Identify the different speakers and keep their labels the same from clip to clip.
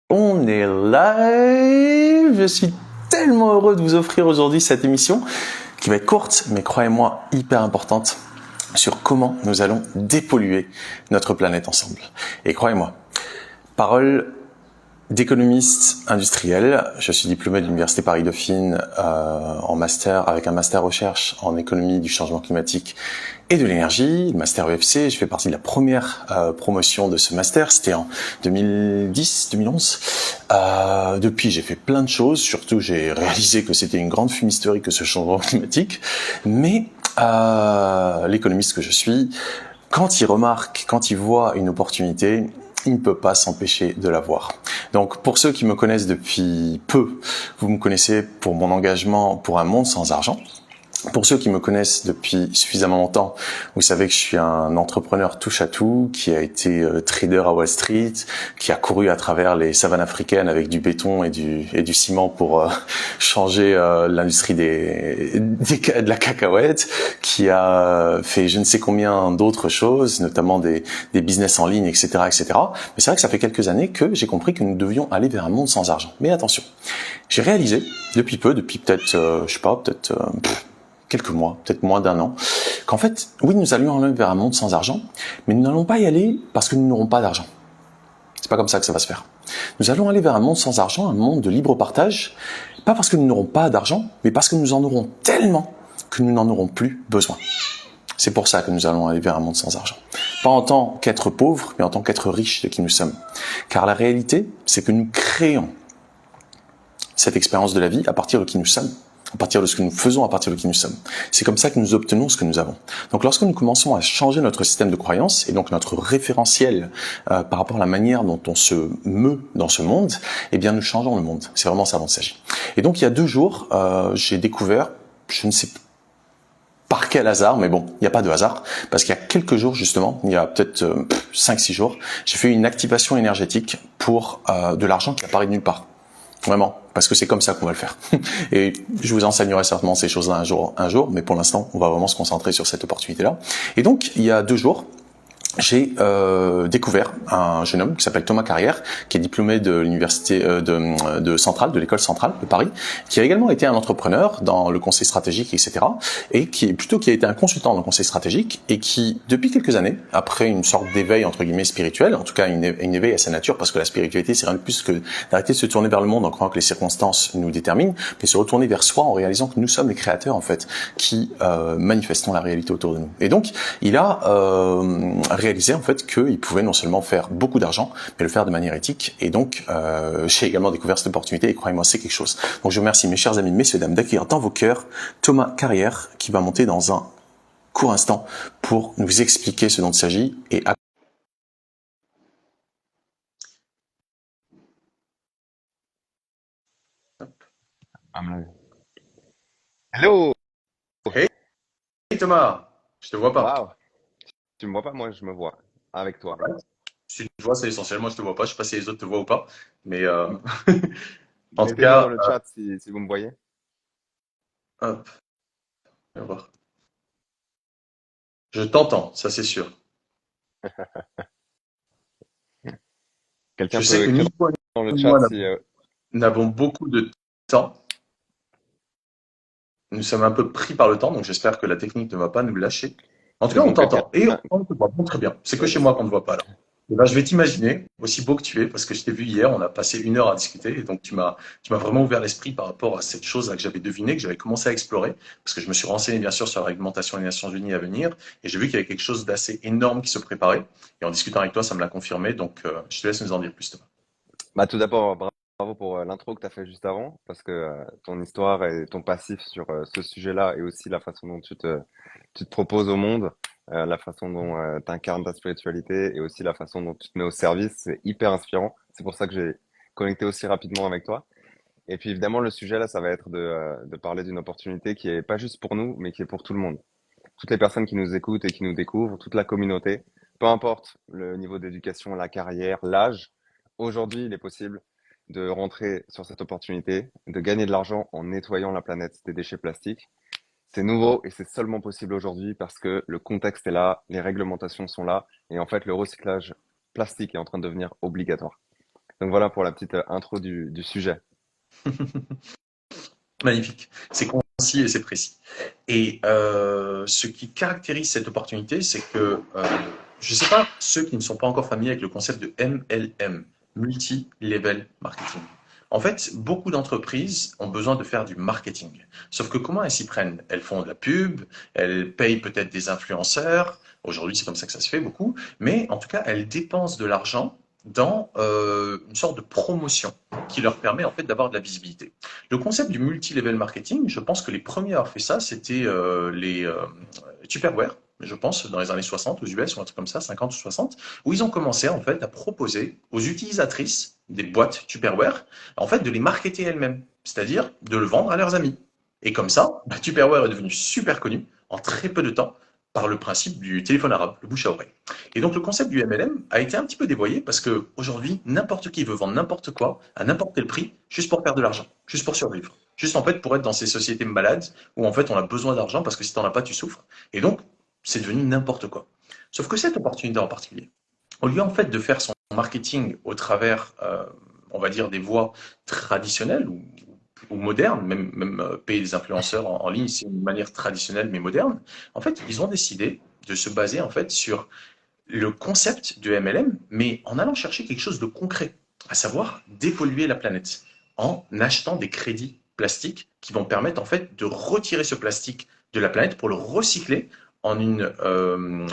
Speaker 1: On est live. Je suis tellement heureux de vous offrir aujourd'hui cette émission qui va être courte, mais croyez-moi, hyper importante sur comment nous allons dépolluer notre planète ensemble. Et croyez-moi, parole d'économiste industriel, je suis diplômé de l'Université Paris-Dauphine en master, avec un master recherche en économie du changement climatique et de l'énergie, le master EFC. Je fais partie de la première promotion de ce master, c'était en 2010-2011. Depuis, j'ai fait plein de choses, surtout j'ai réalisé que c'était une grande fumisterie que ce changement climatique, mais l'économiste que je suis, quand il remarque, quand il voit une opportunité, il ne peut pas s'empêcher de la voir. Donc, pour ceux qui me connaissent depuis peu, vous me connaissez pour mon engagement pour un monde sans argent. Pour ceux qui me connaissent depuis suffisamment longtemps, vous savez que je suis un entrepreneur touche à tout, qui a été trader à Wall Street, qui a couru à travers les savanes africaines avec du béton et du ciment pour changer l'industrie de la cacahuète, qui a fait je ne sais combien d'autres choses, notamment des business en ligne, etc., etc. Mais c'est vrai que ça fait quelques années que j'ai compris que nous devions aller vers un monde sans argent. Mais attention, j'ai réalisé depuis peu, depuis peut-être, je sais pas, peut-être quelques mois, peut-être moins d'un an, qu'en fait, oui, nous allions aller vers un monde sans argent, mais nous n'allons pas y aller parce que nous n'aurons pas d'argent. C'est pas comme ça que ça va se faire. Nous allons aller vers un monde sans argent, un monde de libre partage, pas parce que nous n'aurons pas d'argent, mais parce que nous en aurons tellement que nous n'en aurons plus besoin. C'est pour ça que nous allons aller vers un monde sans argent. Pas en tant qu'être pauvre, mais en tant qu'être riche de qui nous sommes. Car la réalité, c'est que nous créons cette expérience de la vie à partir de qui nous sommes, à partir de ce que nous faisons, à partir de qui nous sommes. C'est comme ça que nous obtenons ce que nous avons. Donc lorsque nous commençons à changer notre système de croyance et donc notre référentiel par rapport à la manière dont on se meut dans ce monde, eh bien nous changeons le monde. C'est vraiment ça dont il s'agit. Et donc il y a 2 jours, j'ai découvert, je ne sais par quel hasard, mais bon, il n'y a pas de hasard, parce qu'il y a quelques jours justement, il y a peut-être 5-6 jours, j'ai fait une activation énergétique pour de l'argent qui apparaît de nulle part. Vraiment, parce que c'est comme ça qu'on va le faire. Et je vous enseignerai certainement ces choses-là un jour, mais pour l'instant, on va vraiment se concentrer sur cette opportunité-là. Et donc, il y a 2 jours, j'ai découvert un jeune homme qui s'appelle Thomas Carrière, qui est diplômé de l'université de Centrale, de l'école centrale de Paris, qui a également été un entrepreneur dans le conseil stratégique, etc. Et qui a été un consultant dans le conseil stratégique et qui, depuis quelques années, après une sorte d'éveil entre guillemets spirituel, en tout cas une éveil à sa nature, parce que la spiritualité c'est rien de plus que d'arrêter de se tourner vers le monde en croyant que les circonstances nous déterminent, mais se retourner vers soi en réalisant que nous sommes les créateurs en fait, qui manifestons la réalité autour de nous. Et donc, il a réalisé en fait qu'il pouvait non seulement faire beaucoup d'argent, mais le faire de manière éthique. Et donc, j'ai également découvert cette opportunité et croyez-moi, c'est quelque chose. Donc, je vous remercie mes chers amis, messieurs, dames, d'accueillir dans vos cœurs Thomas Carrière qui va monter dans un court instant pour nous expliquer ce dont il s'agit et
Speaker 2: Hello!
Speaker 1: Hey Thomas, je te vois pas.
Speaker 2: Waouh! Tu me vois pas, moi je me vois avec toi.
Speaker 1: Ouais. Si tu te vois, c'est essentiel. Moi, je te vois pas. Je sais pas si les autres te voient ou pas, mais en tout
Speaker 2: Mettez-le dans
Speaker 1: cas,
Speaker 2: le chat si vous me voyez.
Speaker 1: hop, on va voir. Je t'entends, ça c'est sûr. Je
Speaker 2: Quelqu'un
Speaker 1: sais
Speaker 2: peut
Speaker 1: que
Speaker 2: écrire
Speaker 1: Nico
Speaker 2: dans le
Speaker 1: et
Speaker 2: chat
Speaker 1: moi
Speaker 2: si.
Speaker 1: n'avons beaucoup de temps. Nous sommes un peu pris par le temps, donc j'espère que la technique ne va pas nous lâcher. En tout
Speaker 2: C'est
Speaker 1: cas, on
Speaker 2: bon, quelqu'un.
Speaker 1: t'entend et on te voit. Bon, très bien. C'est que chez moi qu'on ne voit pas là. Et ben, je vais t'imaginer, aussi beau que tu es, parce que je t'ai vu hier, on a passé 1 heure à discuter, et donc tu m'as vraiment ouvert l'esprit par rapport à cette chose-là que j'avais deviné, que j'avais commencé à explorer, parce que je me suis renseigné bien sûr sur la réglementation des Nations Unies à venir, et j'ai vu qu'il y avait quelque chose d'assez énorme qui se préparait. Et en discutant avec toi, ça me l'a confirmé, donc je te laisse nous en dire plus, Thomas.
Speaker 2: Bah, tout d'abord, bravo pour l'intro que tu as fait juste avant, parce que ton histoire et ton passif sur ce sujet-là, et aussi la façon dont tu te proposes au monde, la façon dont tu incarnes ta spiritualité, et aussi la façon dont tu te mets au service, c'est hyper inspirant. C'est pour ça que j'ai connecté aussi rapidement avec toi. Et puis évidemment, le sujet là, ça va être de parler d'une opportunité qui est pas juste pour nous, mais qui est pour tout le monde. Toutes les personnes qui nous écoutent et qui nous découvrent, toute la communauté, peu importe le niveau d'éducation, la carrière, l'âge, aujourd'hui, il est possible de rentrer sur cette opportunité, de gagner de l'argent en nettoyant la planète des déchets plastiques. C'est nouveau et c'est seulement possible aujourd'hui parce que le contexte est là, les réglementations sont là et en fait, le recyclage plastique est en train de devenir obligatoire. Donc voilà pour la petite intro du sujet.
Speaker 1: Magnifique. C'est concis et c'est précis. Et ce qui caractérise cette opportunité, c'est que je ne sais pas ceux qui ne sont pas encore familiers avec le concept de MLM, Multi-Level Marketing. En fait, beaucoup d'entreprises ont besoin de faire du marketing. Sauf que comment elles s'y prennent? Elles font de la pub, elles payent peut-être des influenceurs. Aujourd'hui, c'est comme ça que ça se fait beaucoup. Mais en tout cas, elles dépensent de l'argent dans une sorte de promotion qui leur permet en fait d'avoir de la visibilité. Le concept du multi-level marketing, je pense que les premiers à avoir fait ça, c'était les Tupperware, je pense, dans les années 60 aux US ou un truc comme ça, 50 ou 60, où ils ont commencé en fait à proposer aux utilisatrices des boîtes Tupperware, en fait, de les marketer elles-mêmes, c'est-à-dire de le vendre à leurs amis. Et comme ça, bah, Tupperware est devenu super connu en très peu de temps par le principe du téléphone arabe, le bouche à oreille. Et donc le concept du MLM a été un petit peu dévoyé parce que aujourd'hui, n'importe qui veut vendre n'importe quoi à n'importe quel prix juste pour faire de l'argent, juste pour survivre. Juste en fait pour être dans ces sociétés malades où en fait on a besoin d'argent parce que si t'en as pas, tu souffres. Et donc, c'est devenu n'importe quoi. Sauf que cette opportunité en particulier, au lieu en fait de faire son marketing au travers, on va dire, des voies traditionnelles ou modernes, même payer des influenceurs en ligne, c'est une manière traditionnelle mais moderne. En fait, ils ont décidé de se baser en fait sur le concept de MLM, mais en allant chercher quelque chose de concret, à savoir dépolluer la planète, en achetant des crédits plastiques qui vont permettre en fait de retirer ce plastique de la planète pour le recycler en un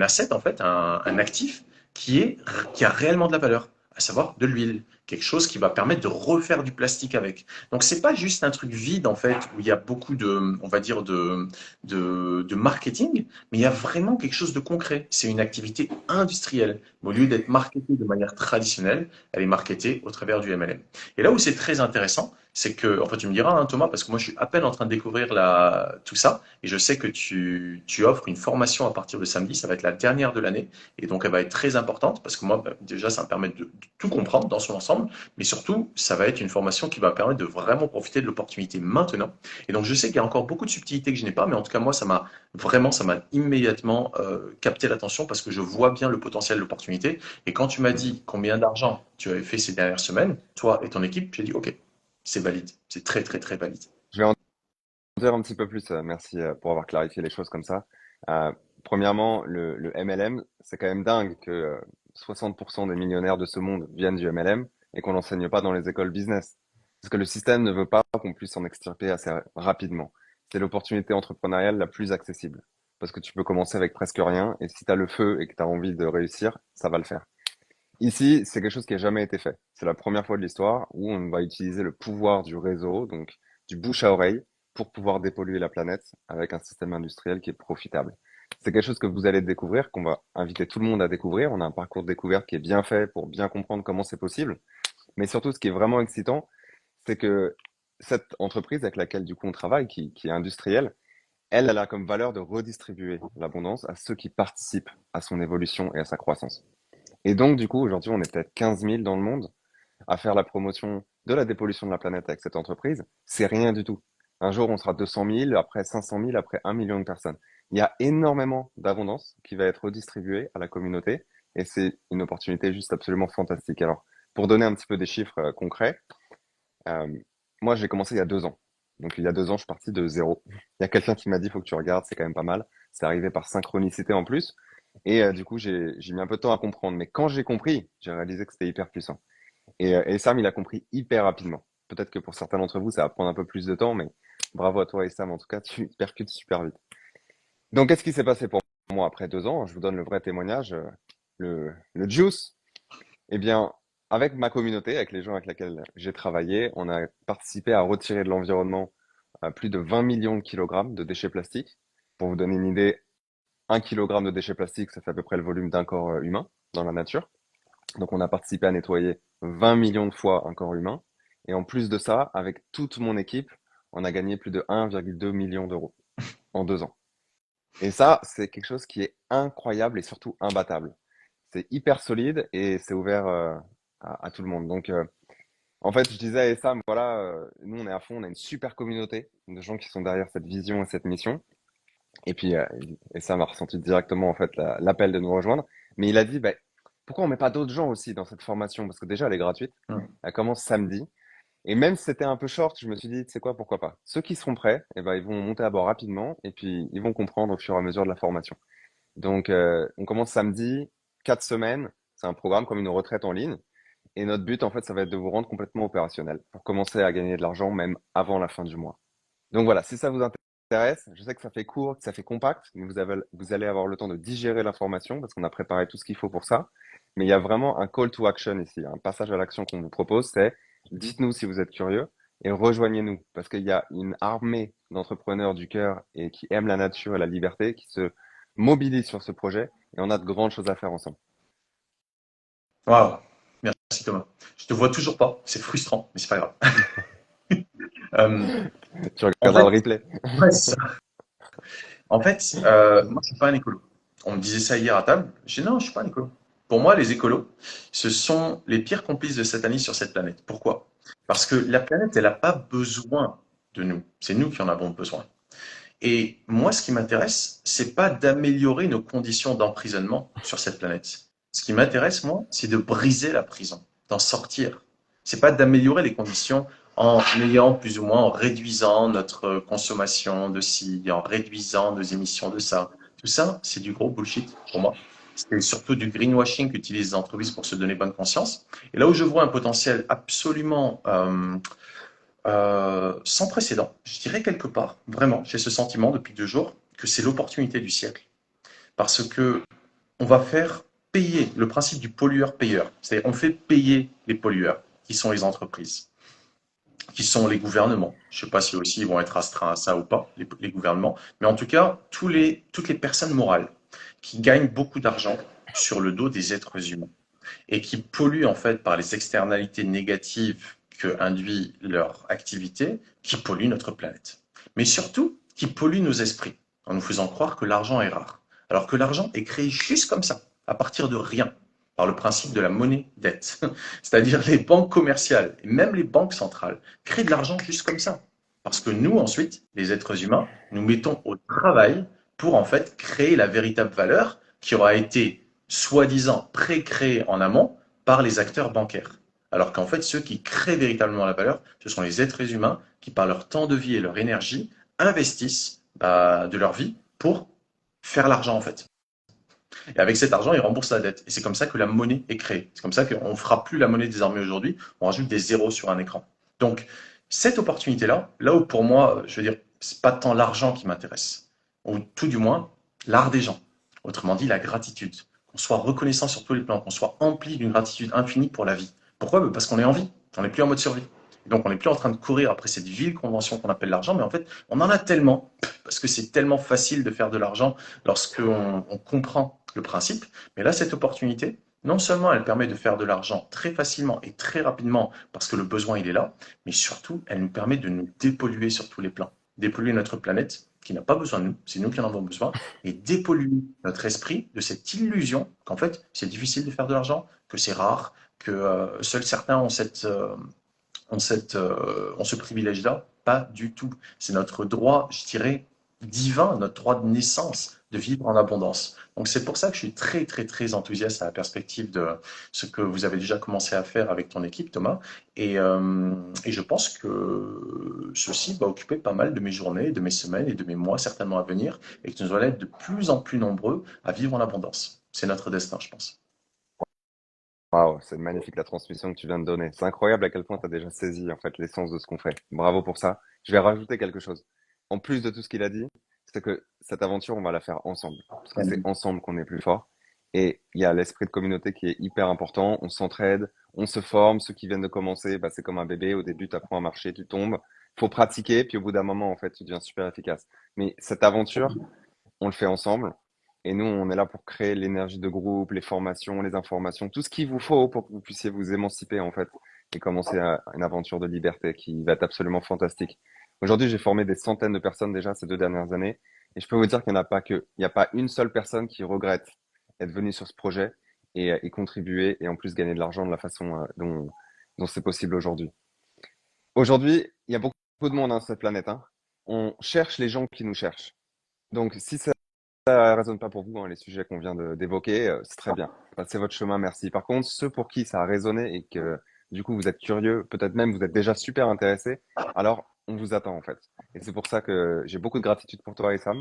Speaker 1: asset, en fait, un actif qui a réellement de la valeur, à savoir de l'huile, quelque chose qui va permettre de refaire du plastique avec. Donc c'est pas juste un truc vide en fait où il y a beaucoup de, on va dire de marketing, mais il y a vraiment quelque chose de concret. C'est une activité industrielle. Au lieu d'être marketée de manière traditionnelle, elle est marketée au travers du MLM. Et là où c'est très intéressant, c'est que, en fait, tu me diras, hein, Thomas, parce que moi, je suis à peine en train de découvrir tout ça, et je sais que tu offres une formation à partir de samedi, ça va être la dernière de l'année, et donc elle va être très importante, parce que moi, bah, déjà, ça me permet de tout comprendre dans son ensemble, mais surtout, ça va être une formation qui va permettre de vraiment profiter de l'opportunité maintenant. Et donc, je sais qu'il y a encore beaucoup de subtilités que je n'ai pas, mais en tout cas, moi, vraiment, ça m'a immédiatement capté l'attention parce que je vois bien le potentiel de l'opportunité. Et quand tu m'as dit combien d'argent tu avais fait ces dernières semaines, toi et ton équipe, j'ai dit OK, c'est valide. C'est très, très, très valide.
Speaker 2: Je vais en dire un petit peu plus. Merci pour avoir clarifié les choses comme ça. Euh, Premièrement, le MLM, c'est quand même dingue que 60% des millionnaires de ce monde viennent du MLM et qu'on l'enseigne pas dans les écoles business. Parce que le système ne veut pas qu'on puisse s'en extirper assez rapidement. C'est l'opportunité entrepreneuriale la plus accessible. Parce que tu peux commencer avec presque rien et si tu as le feu et que tu as envie de réussir, ça va le faire. Ici, c'est quelque chose qui n'a jamais été fait. C'est la première fois de l'histoire où on va utiliser le pouvoir du réseau, donc du bouche à oreille, pour pouvoir dépolluer la planète avec un système industriel qui est profitable. C'est quelque chose que vous allez découvrir, qu'on va inviter tout le monde à découvrir. On a un parcours de découverte qui est bien fait pour bien comprendre comment c'est possible. Mais surtout, ce qui est vraiment excitant, c'est que cette entreprise avec laquelle du coup on travaille, qui est industrielle, elle a comme valeur de redistribuer l'abondance à ceux qui participent à son évolution et à sa croissance. Et donc, du coup, aujourd'hui, on est peut-être 15 000 dans le monde à faire la promotion de la dépollution de la planète avec cette entreprise. C'est rien du tout. Un jour, on sera 200 000, après 500 000, après 1 million de personnes. Il y a énormément d'abondance qui va être redistribuée à la communauté et c'est une opportunité juste absolument fantastique. Alors, pour donner un petit peu des chiffres concrets, euh, moi, j'ai commencé il y a 2 ans. Donc, il y a 2 ans, je suis parti de zéro. Il y a quelqu'un qui m'a dit, il faut que tu regardes, c'est quand même pas mal. C'est arrivé par synchronicité en plus. Et du coup, j'ai mis un peu de temps à comprendre. Mais quand j'ai compris, j'ai réalisé que c'était hyper puissant. Et Sam, il a compris hyper rapidement. Peut-être que pour certains d'entre vous, ça va prendre un peu plus de temps, mais bravo à toi et Sam. En tout cas, tu percutes super vite. Donc, qu'est-ce qui s'est passé pour moi après 2 ans? Je vous donne le vrai témoignage, le juice. Eh bien, avec ma communauté, avec les gens avec lesquels j'ai travaillé, on a participé à retirer de l'environnement plus de 20 millions de kilogrammes de déchets plastiques. Pour vous donner une idée, 1 kilogramme de déchets plastiques, ça fait à peu près le volume d'un corps humain dans la nature. Donc on a participé à nettoyer 20 millions de fois un corps humain. Et en plus de ça, avec toute mon équipe, on a gagné plus de 1,2 million d'euros en 2 ans. Et ça, c'est quelque chose qui est incroyable et surtout imbattable. C'est hyper solide et c'est ouvert à tout le monde. Donc en fait, je disais à Sam, voilà, nous on est à fond, on a une super communauté de gens qui sont derrière cette vision et cette mission. Et puis, et Sam a ressenti directement en fait l'appel de nous rejoindre. Mais il a dit, bah, pourquoi on met pas d'autres gens aussi dans cette formation? Parce que déjà, elle est gratuite.
Speaker 1: Mm.
Speaker 2: Elle commence samedi. Et même si c'était un peu short, je me suis dit, tu sais quoi, pourquoi pas? Ceux qui seront prêts, eh ben, ils vont monter à bord rapidement et puis ils vont comprendre au fur et à mesure de la formation. Donc, on commence samedi, 4 semaines. C'est un programme comme une retraite en ligne. Et notre but, en fait, ça va être de vous rendre complètement opérationnel pour commencer à gagner de l'argent même avant la fin du mois. Donc voilà, si ça vous intéresse, je sais que ça fait court, que ça fait compact, mais vous allez avoir le temps de digérer l'information parce qu'on a préparé tout ce qu'il faut pour ça. Mais il y a vraiment un call to action ici, un passage à l'action qu'on vous propose, c'est dites-nous si vous êtes curieux et rejoignez-nous parce qu'il y a une armée d'entrepreneurs du cœur et qui aiment la nature et la liberté qui se mobilisent sur ce projet et on a de grandes choses à faire ensemble.
Speaker 1: Waouh. Merci Thomas. Je te vois toujours pas. C'est frustrant, mais c'est pas grave. Euh,
Speaker 2: Tu
Speaker 1: en
Speaker 2: regarderas
Speaker 1: fait,
Speaker 2: le replay.
Speaker 1: ouais, moi, je suis pas un écolo. On me disait ça hier à table. J'ai dit non, je suis pas un écolo. Pour moi, les écolos, ce sont les pires complices de Satanisme sur cette planète. Pourquoi? Parce que la planète, elle n'a pas besoin de nous. C'est nous qui en avons besoin. Et moi, ce qui m'intéresse, c'est pas d'améliorer nos conditions d'emprisonnement sur cette planète. Ce qui m'intéresse, moi, c'est de briser la prison, d'en sortir. C'est pas d'améliorer les conditions en ayant plus ou moins, en réduisant notre consommation de ci, en réduisant nos émissions de ça. Tout ça, c'est du gros bullshit pour moi. C'est surtout du greenwashing qu'utilisent les entreprises pour se donner bonne conscience. Et là où je vois un potentiel absolument sans précédent. Je dirais quelque part, vraiment, j'ai ce sentiment depuis 2 jours que c'est l'opportunité du siècle. Parce que on va faire payer le principe du pollueur-payeur. C'est-à-dire, on fait payer les pollueurs, qui sont les entreprises, qui sont les gouvernements. Je ne sais pas si aussi ils vont être astreints à ça ou pas, les gouvernements. Mais en tout cas, toutes les personnes morales qui gagnent beaucoup d'argent sur le dos des êtres humains et qui polluent en fait par les externalités négatives que induit leur activité, qui polluent notre planète. Mais surtout, qui polluent nos esprits, en nous faisant croire que l'argent est rare. Alors que l'argent est créé juste comme ça, à partir de rien, par le principe de la monnaie dette. C'est-à-dire les banques commerciales et même les banques centrales créent de l'argent juste comme ça. Parce que nous, ensuite, les êtres humains, nous mettons au travail pour en fait créer la véritable valeur qui aura été soi-disant pré-créée en amont par les acteurs bancaires. Alors qu'en fait, ceux qui créent véritablement la valeur, ce sont les êtres humains qui, par leur temps de vie et leur énergie, investissent de leur vie pour faire l'argent en fait. Et avec cet argent, ils remboursent la dette. Et c'est comme ça que la monnaie est créée. C'est comme ça qu'on ne fera plus la monnaie désormais aujourd'hui, on rajoute des zéros sur un écran. Donc, cette opportunité-là, là où pour moi, je veux dire, c'est pas tant l'argent qui m'intéresse, ou tout du moins l'art des gens. Autrement dit, la gratitude. Qu'on soit reconnaissant sur tous les plans, qu'on soit empli d'une gratitude infinie pour la vie. Pourquoi? Parce qu'on est en vie, on n'est plus en mode survie. Et donc, on n'est plus en train de courir après cette vile convention qu'on appelle l'argent, mais en fait, on en a tellement, parce que c'est tellement facile de faire de l'argent lorsqu'on comprend le principe. Mais là, cette opportunité, non seulement elle permet de faire de l'argent très facilement et très rapidement parce que le besoin il est là, mais surtout elle nous permet de nous dépolluer sur tous les plans. Dépolluer notre planète qui n'a pas besoin de nous, c'est nous qui en avons besoin, et dépolluer notre esprit de cette illusion qu'en fait c'est difficile de faire de l'argent, que c'est rare, que seuls certains ont ce privilège-là. Pas du tout. C'est notre droit, je dirais, divin, notre droit de naissance de vivre en abondance. Donc c'est pour ça que je suis très très très enthousiaste à la perspective de ce que vous avez déjà commencé à faire avec ton équipe, Thomas. Et je pense que ceci va occuper pas mal de mes journées, de mes semaines et de mes mois certainement à venir, et que nous allons être de plus en plus nombreux à vivre en abondance. C'est notre destin, je pense.
Speaker 2: Waouh, c'est magnifique la transmission que tu viens de donner. C'est incroyable à quel point tu as déjà saisi en fait l'essence de ce qu'on fait. Bravo pour ça. Je vais rajouter quelque chose. En plus de tout ce qu'il a dit, c'est que cette aventure, on va la faire ensemble. Parce que c'est ensemble qu'on est plus fort. Et il y a l'esprit de communauté qui est hyper important. On s'entraide, on se forme. Ceux qui viennent de commencer, bah, c'est comme un bébé. Au début, tu apprends à marcher, tu tombes. Faut pratiquer, puis au bout d'un moment, en fait, tu deviens super efficace. Mais cette aventure, on le fait ensemble. Et nous, on est là pour créer l'énergie de groupe, les formations, les informations, tout ce qu'il vous faut pour que vous puissiez vous émanciper, en fait, et commencer une aventure de liberté qui va être absolument fantastique. Aujourd'hui, j'ai formé des centaines de personnes déjà ces 2 dernières années. Et je peux vous dire qu'il n'y en a pas que, il n'y a pas une seule personne qui regrette être venue sur ce projet et contribuer et en plus gagner de l'argent de la façon dont c'est possible aujourd'hui. Aujourd'hui, il y a beaucoup de monde hein, sur cette planète, hein. On cherche les gens qui nous cherchent. Donc, si ça ça résonne pas pour vous, hein, les sujets qu'on vient d'évoquer, c'est très bien. Passez votre chemin, merci. Par contre, ceux pour qui ça a résonné et que du coup vous êtes curieux, peut-être même vous êtes déjà super intéressé, alors on vous attend en fait. Et c'est pour ça que j'ai beaucoup de gratitude pour toi, Sam,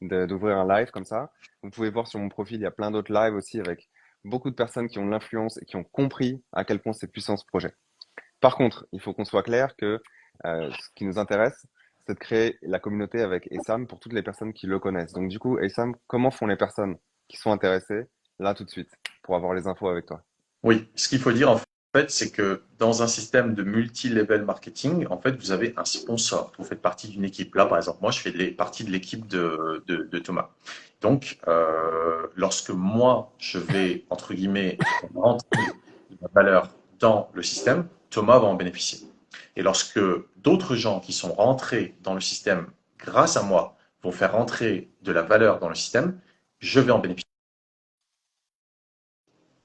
Speaker 2: d'ouvrir un live comme ça. Vous pouvez voir sur mon profil, il y a plein d'autres lives aussi avec beaucoup de personnes qui ont de l'influence et qui ont compris à quel point c'est puissant ce projet. Par contre, il faut qu'on soit clair que ce qui nous intéresse, c'est de créer la communauté avec Essam pour toutes les personnes qui le connaissent. Donc du coup, Essam, comment font les personnes qui sont intéressées là tout de suite pour avoir les infos avec toi?
Speaker 1: Oui, ce qu'il faut dire en fait, c'est que dans un système de multi-level marketing, en fait, vous avez un sponsor. Vous faites partie d'une équipe. Là, par exemple, moi, je fais partie de l'équipe de Thomas. Donc, lorsque moi, je vais, entre guillemets, rentrer de la valeur dans le système, Thomas va en bénéficier. Et lorsque d'autres gens qui sont rentrés dans le système grâce à moi vont faire rentrer de la valeur dans le système, je vais en bénéficier.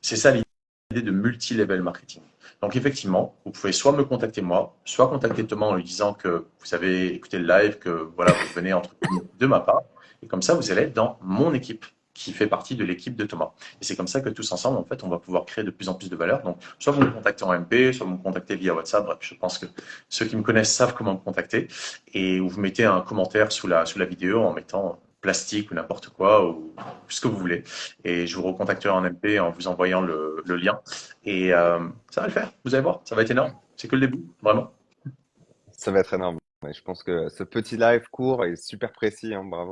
Speaker 1: C'est ça l'idée de multi-level marketing. Donc effectivement, vous pouvez soit me contacter moi, soit contacter Thomas en lui disant que vous avez écouté le live, que voilà, vous venez entre guillemets de ma part, et comme ça, vous allez être dans mon équipe qui fait partie de l'équipe de Thomas. Et c'est comme ça que tous ensemble, en fait, on va pouvoir créer de plus en plus de valeur. Donc, soit vous me contactez en MP, soit vous me contactez via WhatsApp. Bref, je pense que ceux qui me connaissent savent comment me contacter. Et vous mettez un commentaire sous la vidéo en mettant plastique ou n'importe quoi, ou ce que vous voulez. Et je vous recontacterai en MP en vous envoyant le lien. Et ça va le faire, vous allez voir, ça va être énorme. C'est que le début, vraiment.
Speaker 2: Ça va être énorme. Ouais, je pense que ce petit live court est super précis, hein, bravo.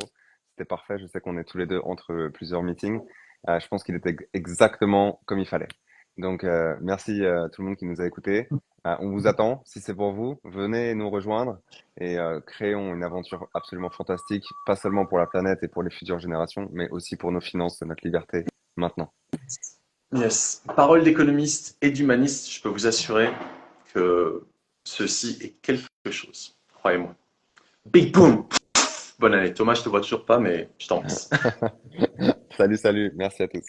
Speaker 2: C'était parfait. Je sais qu'on est tous les deux entre plusieurs meetings. Je pense qu'il était exactement comme il fallait. Donc, merci à tout le monde qui nous a écoutés. On vous attend. Si c'est pour vous, venez nous rejoindre et créons une aventure absolument fantastique, pas seulement pour la planète et pour les futures générations, mais aussi pour nos finances et notre liberté maintenant.
Speaker 1: Yes. Parole d'économiste et d'humaniste, je peux vous assurer que ceci est quelque chose. Croyez-moi. Big boom! Bonne année. Thomas, je te vois toujours pas, mais je t'embrasse.
Speaker 2: Salut, salut. Merci à tous.